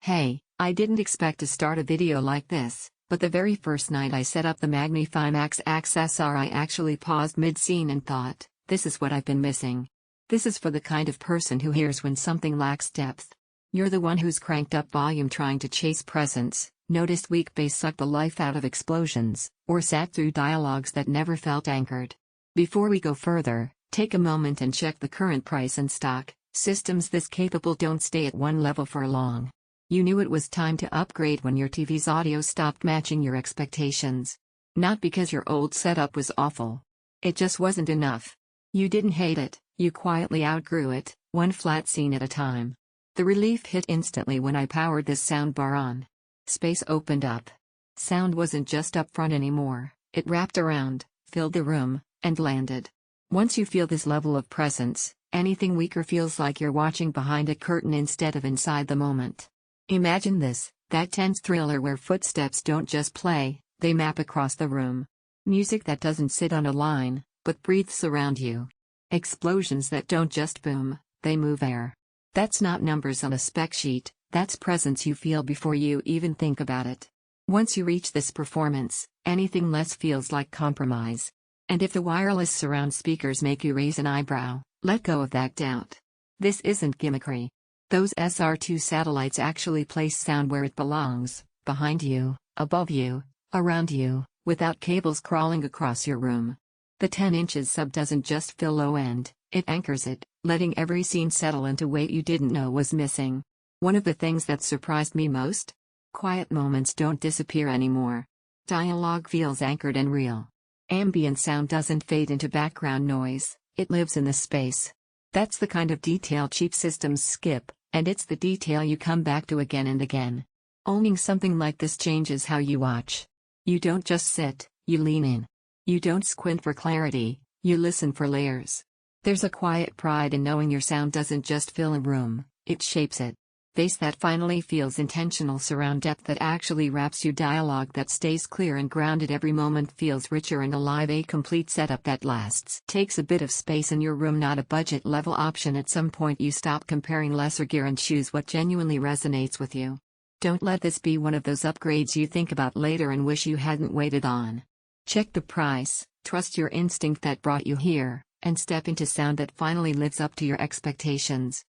Hey, I didn't expect to start a video like this, but the very first night I set up the MagniFi Max Accessor I actually paused mid-scene and thought, this is what I've been missing. This is for the kind of person who hears when something lacks depth. You're the one who's cranked up volume trying to chase presence, noticed weak bass suck the life out of explosions, or sat through dialogues that never felt anchored. Before we go further, take a moment and check the current price and stock. Systems this capable don't stay at one level for long. You knew it was time to upgrade when your TV's audio stopped matching your expectations. Not because your old setup was awful. It just wasn't enough. You didn't hate it, you quietly outgrew it, one flat scene at a time. The relief hit instantly when I powered this soundbar on. Space opened up. Sound wasn't just up front anymore, it wrapped around, filled the room, and landed. Once you feel this level of presence, anything weaker feels like you're watching behind a curtain instead of inside the moment. Imagine this, that tense thriller where footsteps don't just play, they map across the room. Music that doesn't sit on a line, but breathes around you. Explosions that don't just boom, they move air. That's not numbers on a spec sheet, that's presence you feel before you even think about it. Once you reach this performance, anything less feels like compromise. And if the wireless surround speakers make you raise an eyebrow, let go of that doubt. This isn't gimmickry. Those SR2 satellites actually place sound where it belongs, behind you, above you, around you, without cables crawling across your room. The 10 inches sub doesn't just fill low end, it anchors it, letting every scene settle into weight you didn't know was missing. One of the things that surprised me most? Quiet moments don't disappear anymore. Dialogue feels anchored and real. Ambient sound doesn't fade into background noise, it lives in the space. That's the kind of detail cheap systems skip, and it's the detail you come back to again and again. Owning something like this changes how you watch. You don't just sit, you lean in. You don't squint for clarity, you listen for layers. There's a quiet pride in knowing your sound doesn't just fill a room, it shapes it. Bass that finally feels intentional, surround depth that actually wraps you, dialogue that stays clear and grounded, every moment feels richer and alive. A complete setup that lasts. Takes a bit of space in your room, not a budget level option. At some point you stop comparing lesser gear and choose what genuinely resonates with you. Don't let this be one of those upgrades you think about later and wish you hadn't waited on. Check the price, trust your instinct that brought you here, and step into sound that finally lives up to your expectations.